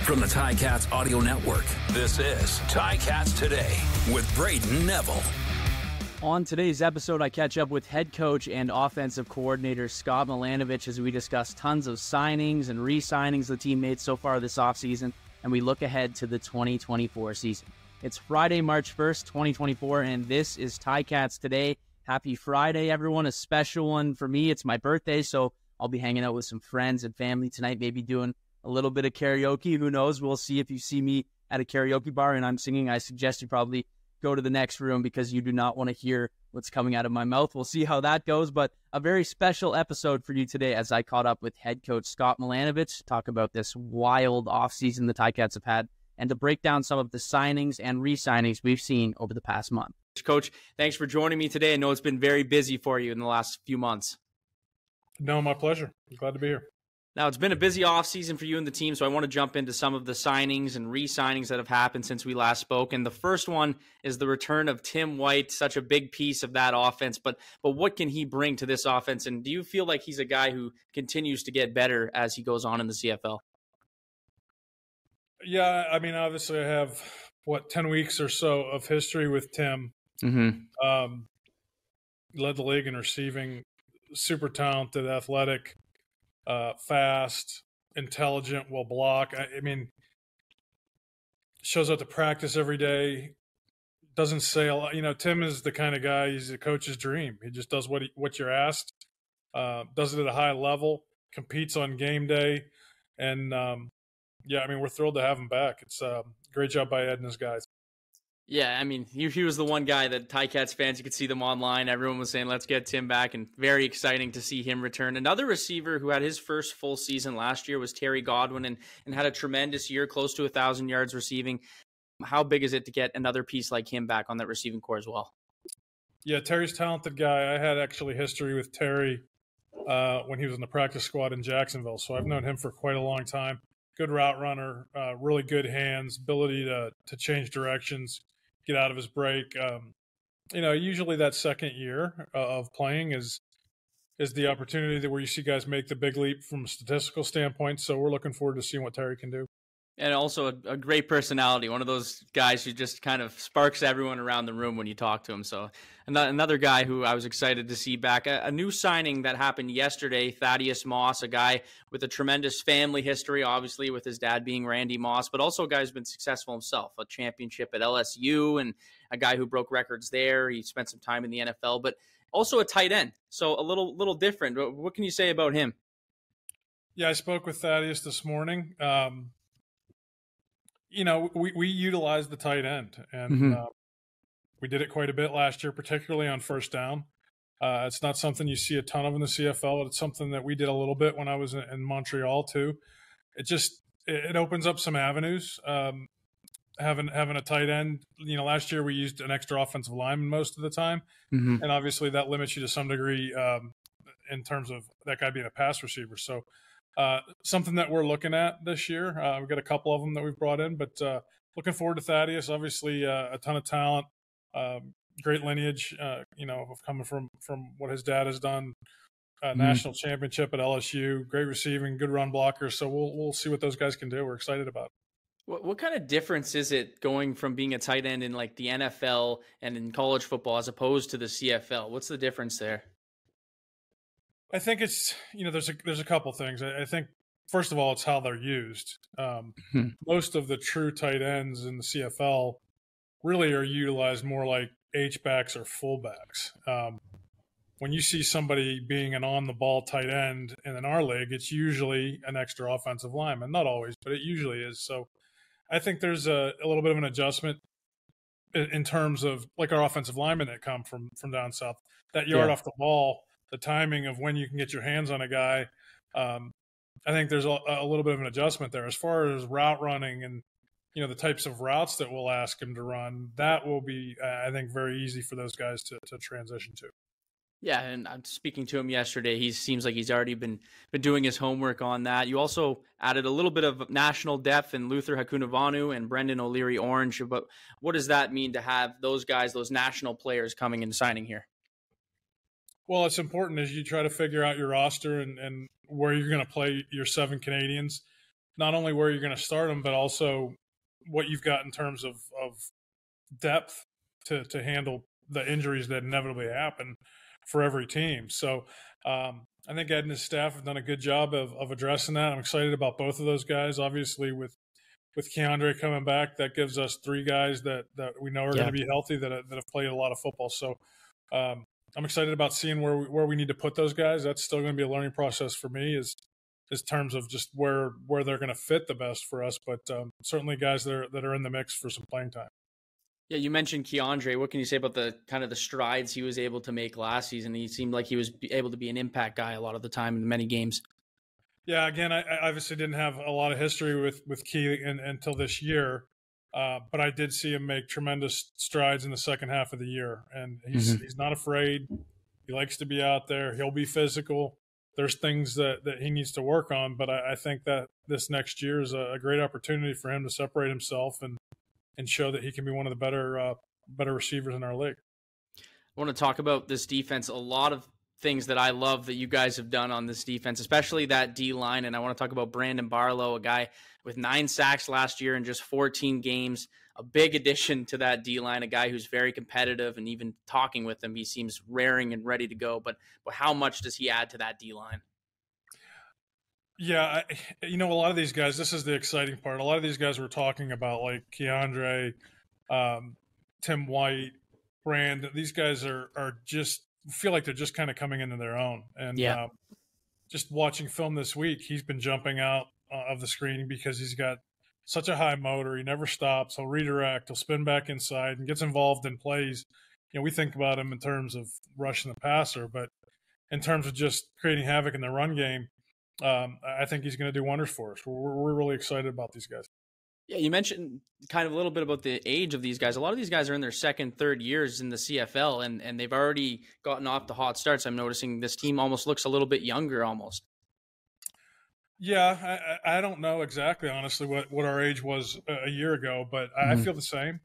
From the Ticats Audio Network, this is Ticats Today with Brayden Neville. On today's episode, I catch up with head coach and offensive coordinator Scott Milanovich as we discuss tons of signings and re-signings the team made so far this offseason, and we look ahead to the 2024 season. It's Friday, March 1st, 2024, and this is Ticats Today. Happy Friday, everyone. A special one for me. It's my birthday, so I'll be hanging out with some friends and family tonight, maybe doing a little bit of karaoke. Who knows? We'll see. If you see me at a karaoke bar and I'm singing, I suggest you probably go to the next room because you do not want to hear what's coming out of my mouth. We'll see how that goes, but a very special episode for you today as I caught up with head coach Scott Milanovich to talk about this wild offseason the Ticats have had and to break down some of the signings and re-signings we've seen over the past month. Coach, thanks for joining me today. I know it's been very busy for you in the last few months. No, my pleasure. I'm glad to be here. Now, it's been a busy offseason for you and the team, so I want to jump into some of the signings and re-signings that have happened since we last spoke. And the first one is the return of Tim White, such a big piece of that offense. But what can he bring to this offense? And do you feel like he's a guy who continues to get better as he goes on in the CFL? Yeah, I mean, obviously I have, 10 weeks or so of history with Tim. Mm-hmm. Led the league in receiving, super talented, athletic, fast, intelligent, will block. I mean, shows up to practice every day, doesn't say a lot. You know, Tim is the kind of guy, he's a coach's dream. He just does what you're asked, does it at a high level, competes on game day. And, yeah, I mean, we're thrilled to have him back. It's a great job by Ed and his guys. Yeah, I mean, he was the one guy that Ticats fans, you could see them online. Everyone was saying, let's get Tim back, and very exciting to see him return. Another receiver who had his first full season last year was Terry Godwin and had a tremendous year, close to 1,000 yards receiving. How big is it to get another piece like him back on that receiving core as well? Yeah, Terry's a talented guy. I had actually history with Terry when he was in the practice squad in Jacksonville, so I've known him for quite a long time. Good route runner, really good hands, ability to change directions, get out of his break. You know, usually that second year of playing is the opportunity where you see guys make the big leap from a statistical standpoint. So we're looking forward to seeing what Terry can do. And also a great personality, one of those guys who just kind of sparks everyone around the room when you talk to him. So another guy who I was excited to see back. A new signing that happened yesterday, Thaddeus Moss, a guy with a tremendous family history, obviously with his dad being Randy Moss, but also a guy who's been successful himself, a championship at LSU and a guy who broke records there. He spent some time in the NFL, but also a tight end. So a little different. What can you say about him? Yeah, I spoke with Thaddeus this morning. You know, we utilized the tight end, and we did it quite a bit last year, particularly on first down. It's not something you see a ton of in the CFL. It's something that we did a little bit when I was in Montreal too. It opens up some avenues. Having a tight end, you know, last year we used an extra offensive lineman most of the time, and obviously that limits you to some degree in terms of that guy being a pass receiver. So. Something that we're looking at this year. We've got a couple of them that we've brought in, but looking forward to Thaddeus. Obviously, a ton of talent, great lineage. You know, coming from what his dad has done, national championship at LSU, great receiving, good run blocker. So we'll see what those guys can do. We're excited about it. What kind of difference is it going from being a tight end in like the NFL and in college football as opposed to the CFL? What's the difference there? I think it's, you know, there's a couple things. I think, first of all, it's how they're used. Most of the true tight ends in the CFL really are utilized more like H-backs or fullbacks. When you see somebody being an on-the-ball tight end in our league, it's usually an extra offensive lineman. Not always, but it usually is. So I think there's a little bit of an adjustment in terms of like our offensive linemen that come from down south. That yard off the ball, the timing of when you can get your hands on a guy, I think there's a little bit of an adjustment there. As far as route running and, you know, the types of routes that we'll ask him to run, that will be, I think, very easy for those guys to transition to. Yeah, and I'm speaking to him yesterday. He seems like he's already been doing his homework on that. You also added a little bit of national depth in Luther Hakunavanu and Brendan O'Leary-Orange. But what does that mean to have those guys, those national players coming and signing here? Well, it's important as you try to figure out your roster and where you're going to play your 7 Canadians. not only where you're going to start them, but also what you've got in terms of depth to handle the injuries that inevitably happen for every team. So I think Ed and his staff have done a good job of addressing that. I'm excited about both of those guys. Obviously, with Keandre coming back, that gives us 3 guys that we know are going to be healthy that have played a lot of football. So I'm excited about seeing where we need to put those guys. That's still going to be a learning process for me, is terms of just where they're going to fit the best for us. But certainly guys that are in the mix for some playing time. Yeah, you mentioned Keandre. What can you say about the kind of the strides he was able to make last season? He seemed like he was able to be an impact guy a lot of the time in many games. Yeah, again, I obviously didn't have a lot of history with Key until this year, but I did see him make tremendous strides in the second half of the year, and he's not afraid. He likes to be out there. He'll be physical. There's things that he needs to work on, but I think that this next year is a great opportunity for him to separate himself and show that he can be one of the better receivers in our league. I want to talk about this defense. A lot of things that I love that you guys have done on this defense, especially that D-line. And I want to talk about Brandon Barlow, a guy with 9 sacks last year in just 14 games, a big addition to that D-line, a guy who's very competitive, and even talking with him, he seems raring and ready to go. But how much does he add to that D-line? Yeah, a lot of these guys, this is the exciting part. A lot of these guys we're talking about, like Keandre, Tim White, Brand, these guys are just feel like they're just kind of coming into their own. And just watching film this week, he's been jumping out of the screen because he's got such a high motor. He never stops. He'll redirect. He'll spin back inside and gets involved in plays. We think about him in terms of rushing the passer, but in terms of just creating havoc in the run game, I think he's going to do wonders for us. We're really excited about these guys. Yeah, you mentioned kind of a little bit about the age of these guys. A lot of these guys are in their second, third years in the CFL, and they've already gotten off the hot starts. I'm noticing this team almost looks a little bit younger almost. Yeah, I don't know exactly, honestly, what our age was a year ago, but I feel the same.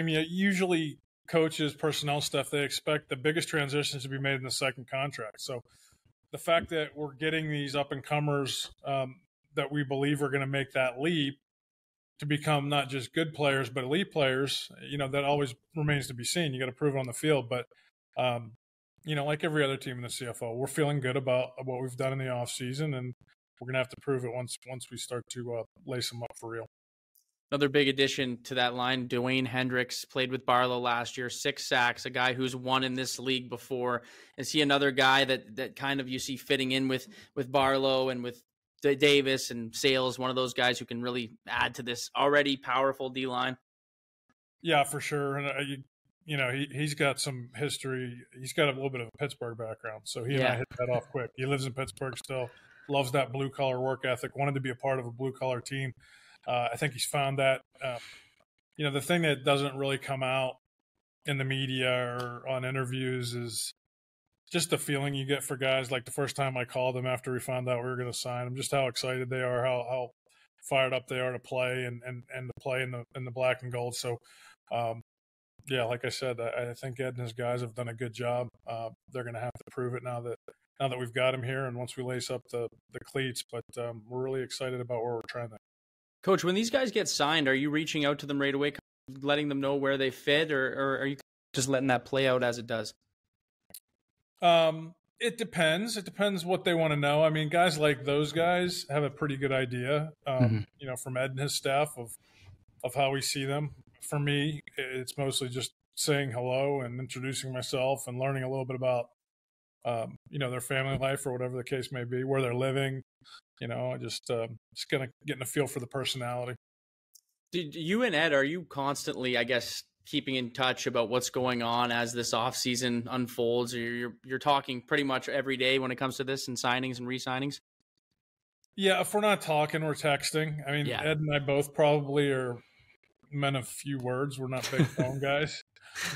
Usually coaches, personnel stuff, they expect the biggest transitions to be made in the second contract. So the fact that we're getting these up-and-comers that we believe are going to make that leap to become not just good players, but elite players, that always remains to be seen. You got to prove it on the field. But, like every other team in the CFL, we're feeling good about what we've done in the offseason, and we're going to have to prove it once we start to lace them up for real. Another big addition to that line, Dwayne Hendricks, played with Barlow last year, 6 sacks, a guy who's won in this league before. Is he another guy that kind of you see fitting in with Barlow and with Davis and Sales, one of those guys who can really add to this already powerful D-line? Yeah, for sure. And, he's got some history. He's got a little bit of a Pittsburgh background, so he and I hit that off quick. He lives in Pittsburgh still, loves that blue-collar work ethic, wanted to be a part of a blue-collar team. I think he's found that. The thing that doesn't really come out in the media or on interviews is just the feeling you get for guys. Like the first time I called them after we found out we were going to sign them, just how excited they are, how fired up they are to play and to play in the black and gold. So, like I said, I think Ed and his guys have done a good job. They're going to have to prove it now that we've got him here and once we lace up the cleats. But we're really excited about where we're trying to. Coach, when these guys get signed, are you reaching out to them right away, letting them know where they fit, or are you just letting that play out as it does? It depends. It depends what they want to know. I mean, guys like those guys have a pretty good idea, from Ed and his staff of how we see them. For me, it's mostly just saying hello and introducing myself and learning a little bit about, their family life or whatever the case may be, where they're living. Just kind of getting a feel for the personality. You and Ed, are you constantly, I guess, keeping in touch about what's going on as this offseason unfolds? Or you're talking pretty much every day when it comes to this and signings and re-signings? Yeah, if we're not talking, we're texting. I mean, Ed and I both probably are men of few words. We're not big phone guys.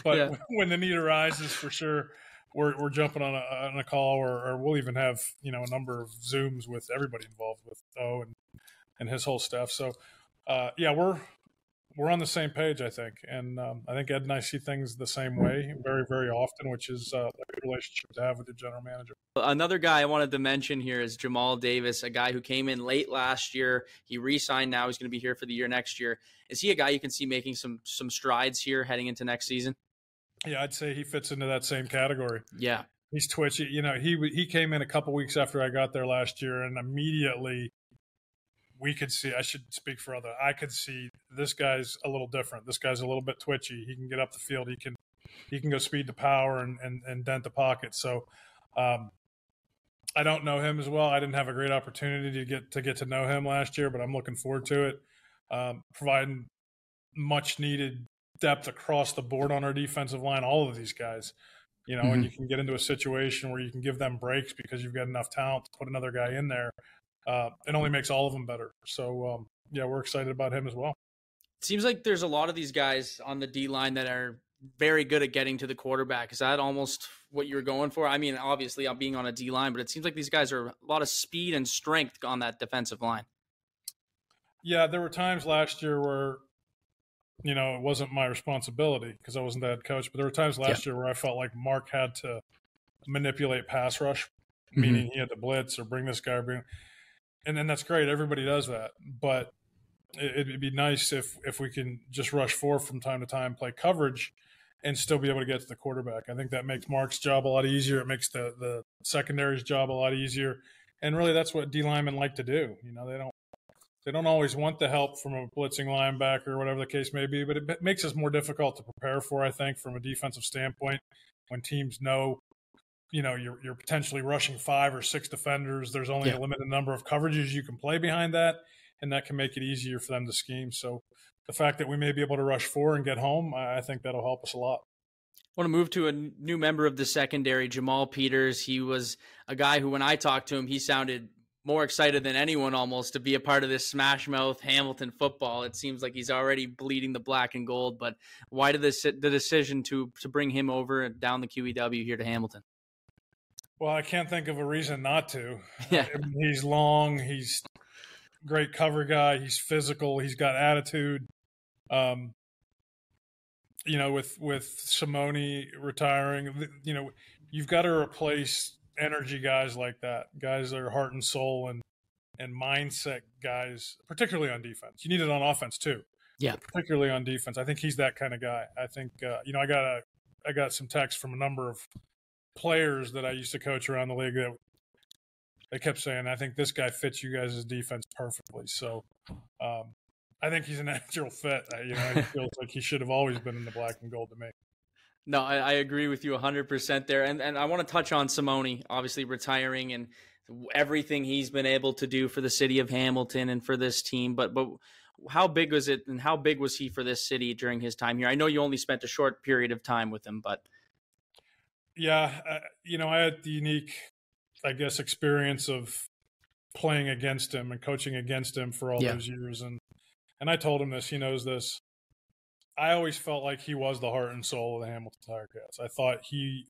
But when the need arises, for sure, we're jumping on a call, or we'll even have a number of Zooms with everybody involved with O and his whole staff. So we're on the same page, I think. And I think Ed and I see things the same way very, very often, which is a good relationship to have with the general manager. Another guy I wanted to mention here is Jamal Davis, a guy who came in late last year. He re-signed now. He's going to be here for the year next year. Is he a guy you can see making some strides here heading into next season? Yeah, I'd say he fits into that same category. Yeah. He's twitchy. You know, he came in a couple weeks after I got there last year, and immediately we could see, I should speak for other, I could see this guy's a little different. This guy's a little bit twitchy. He can get up the field. He can go speed to power and dent the pocket. So I don't know him as well. I didn't have a great opportunity to get to know him last year, but I'm looking forward to it. Providing much needed depth across the board on our defensive line, all of these guys, you know, and you can get into a situation where you can give them breaks because you've got enough talent to put another guy in there. It only makes all of them better. So, yeah, we're excited about him as well. It seems like there's a lot of these guys on the D-line that are very good at getting to the quarterback. Is that almost what you're going for? I mean, obviously I'm being on a D-line, but it seems like these guys are a lot of speed and strength on that defensive line. Yeah, there were times last year where, you know, it wasn't my responsibility because I wasn't the head coach, but there were times last year where I felt like Mark had to manipulate pass rush, meaning he had to blitz or bring this guy, and then that's great. Everybody does that, but it'd be nice if we can just rush four from time to time, play coverage, and still be able to get to the quarterback. I think that makes Mark's job a lot easier. It makes the secondary's job a lot easier, and really that's what D linemen like to do. You know, they don't always want the help from a blitzing linebacker or whatever the case may be, but it makes us more difficult to prepare for, I think, from a defensive standpoint when teams know, you know, you're potentially rushing 5 or 6 defenders. There's only a limited number of coverages you can play behind that, and that can make it easier for them to scheme. So the fact that we may be able to rush 4 and get home, I think that'll help us a lot. I want to move to a new member of the secondary, Jamal Peters. He was a guy who, when I talked to him, he sounded more excited than anyone almost to be a part of this smash mouth Hamilton football. It seems like he's already bleeding the black and gold, but why did the decision to bring him over down the QEW here to Hamilton? Well, I can't think of a reason not to. Yeah. I mean, he's long. He's a great cover guy. He's physical. He's got attitude. You know, with Simoni retiring, you know, you've got to replace energy guys like that, guys that are heart and soul and mindset guys, particularly on defense. You need it on offense too. Yeah. Particularly on defense. I think he's that kind of guy. I think, you know, I got some texts from a number of players that I used to coach around the league that they kept saying, I think this guy fits you guys' defense perfectly. So I think he's a natural fit. You know, it feels like he should have always been in the black and gold to me. No, I agree with you 100% there. And I want to touch on Simoni, obviously retiring and everything he's been able to do for the city of Hamilton and for this team. But how big was it and how big was he for this city during his time here? I know you only spent a short period of time with him, but. Yeah, you know, I had the unique, I guess, experience of playing against him and coaching against him for all those years. And I told him this, he knows this. I always felt like he was the heart and soul of the Hamilton Ticats. I thought he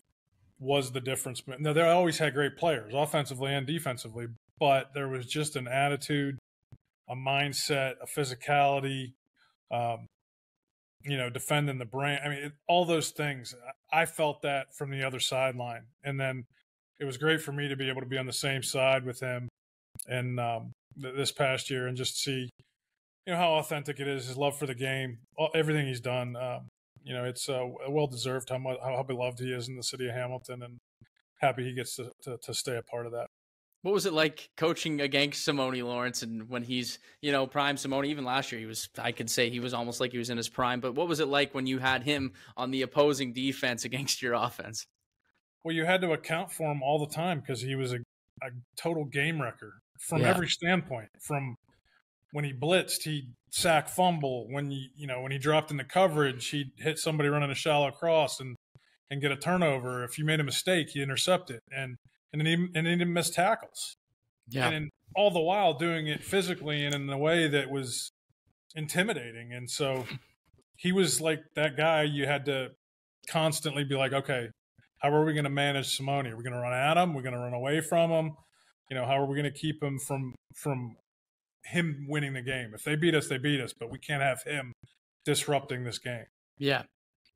was the difference. Now, they always had great players, offensively and defensively, but there was just an attitude, a mindset, a physicality, you know, defending the brand. I mean, all those things. I felt that from the other sideline. And then it was great for me to be able to be on the same side with him and this past year and just see, you know, how authentic it is, his love for the game, everything he's done. You know, it's well-deserved how beloved he is in the city of Hamilton, and happy he gets to stay a part of that. What was it like coaching against Simoni Lawrence and when he's, you know, prime Simoni? Even last year, I could say he was almost like he was in his prime. But what was it like when you had him on the opposing defense against your offense? Well, you had to account for him all the time because he was a total game wrecker from every standpoint. From when he blitzed, he'd sack fumble. When he dropped into coverage, he'd hit somebody running a shallow cross and get a turnover. If you made a mistake, he'd intercept it. And then he didn't miss tackles. Yeah. And all the while doing it physically and in a way that was intimidating. And so he was like that guy you had to constantly be like, okay, how are we going to manage Simoni? Are we going to run at him? We're going to run away from him? You know, how are we going to keep him from him winning the game? If they beat us, they beat us, but we can't have him disrupting this game. Yeah.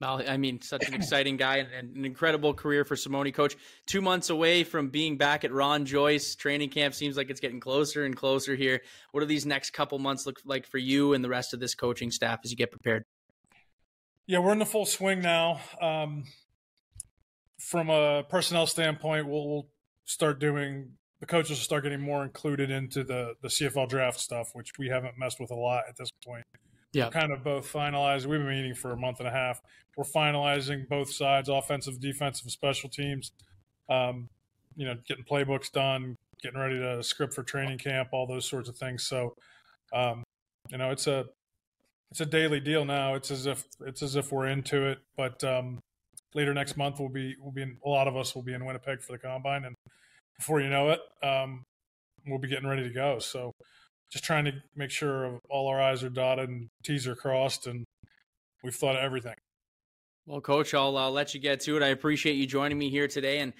Well, I mean, such an exciting guy and an incredible career for Simoni. Coach, 2 months away from being back at Ron Joyce. Training camp seems like it's getting closer and closer here. What do these next couple months look like for you and the rest of this coaching staff as you get prepared? Yeah, we're in the full swing now. From a personnel standpoint, we'll start doing – the coaches will start getting more included into the CFL draft stuff, which we haven't messed with a lot at this point. Yeah, we're kind of both finalized. We've been meeting for a month and a half. We're finalizing both sides, offensive, defensive, special teams. Getting playbooks done, getting ready to script for training camp, all those sorts of things. So, it's a daily deal now. It's as if we're into it. But later next month, we'll be a lot of us will be in Winnipeg for the combine, and before you know it, we'll be getting ready to go. So. Just trying to make sure all our I's are dotted and T's are crossed, and we've thought of everything. Well, Coach, I'll let you get to it. I appreciate you joining me here today, and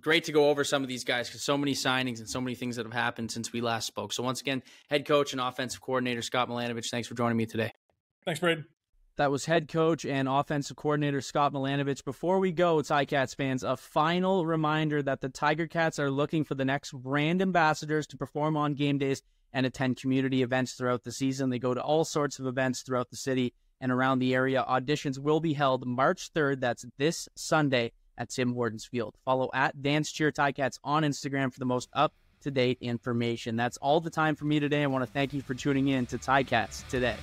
great to go over some of these guys because so many signings and so many things that have happened since we last spoke. So once again, head coach and offensive coordinator Scott Milanovich, thanks for joining me today. Thanks, Brayden. That was head coach and offensive coordinator Scott Milanovich. Before we go, Ticats fans, a final reminder that the Tiger Cats are looking for the next brand ambassadors to perform on game days and attend community events throughout the season. They go to all sorts of events throughout the city and around the area. Auditions will be held March 3rd. That's this Sunday at Tim Hortons Field. Follow at Dance Cheer Ticats on Instagram for the most up-to-date information. That's all the time for me today. I want to thank you for tuning in to Ticats Today.